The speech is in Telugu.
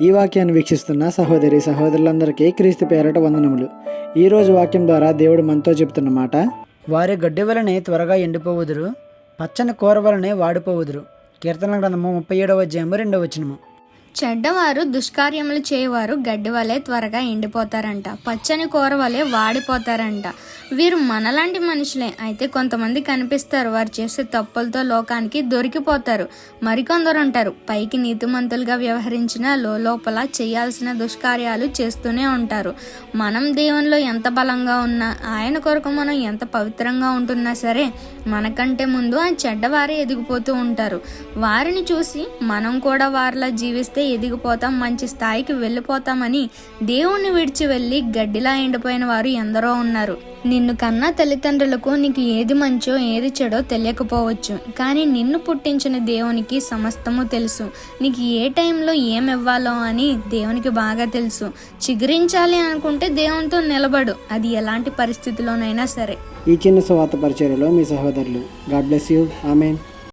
ఈ వాక్యాన్ని వీక్షిస్తున్న సహోదరి సహోదరులందరికీ క్రీస్తు పేరట వందనములు. ఈరోజు వాక్యం ద్వారా దేవుడు మనతో చెబుతున్న మాట: వారి గడ్డి వలనే త్వరగా ఎండిపోవుదురు, పచ్చని కూర వలనే వాడిపోవుదురు. కీర్తన గ్రంథము 37:2. చెడ్డవారు దుష్కార్యములు చేయవారు గడ్డి వలె త్వరగా ఎండిపోతారంట, పచ్చని కూర వలె వాడిపోతారంట. వీరు మనలాంటి మనుషులే, అయితే కొంతమంది కనిపిస్తారు, వారు చేసే తప్పులతో లోకానికి దొరికిపోతారు. మరికొందరు ఉంటారు, పైకి నీతిమంతులుగా వ్యవహరించిన లోపల చేయాల్సిన దుష్కార్యాలు చేస్తూనే ఉంటారు. మనం దేవునిలో ఎంత బలంగా ఉన్నా, ఆయన కొరకు మనం ఎంత పవిత్రంగా ఉంటున్నా సరే, మనకంటే ముందు ఆ చెడ్డవారే ఎదిగిపోతూ ఉంటారు. వారిని చూసి మనం కూడా వారిలా జీవిస్తే ఎదిగిపోతాం, మంచి స్థాయికి వెళ్ళిపోతామని దేవుణ్ణి విడిచి వెళ్ళి గడ్డిలా ఎండిపోయిన వారు ఎందరో ఉన్నారు. నిన్ను కన్నా తల్లిదండ్రులకు నీకు ఏది మంచో ఏది చెడో తెలియకపోవచ్చు, కానీ నిన్ను పుట్టించిన దేవునికి సమస్తము తెలుసు. నీకు ఏ టైంలో ఏమివ్వాలో అని దేవునికి బాగా తెలుసు. చిగురించాలి అనుకుంటే దేవునితో నిలబడు, అది ఎలాంటి పరిస్థితిలోనైనా సరే. ఈ చిన్న సువార్త పరిచర్యలో మీ సహోదరులు. God bless you. ఆమేన్.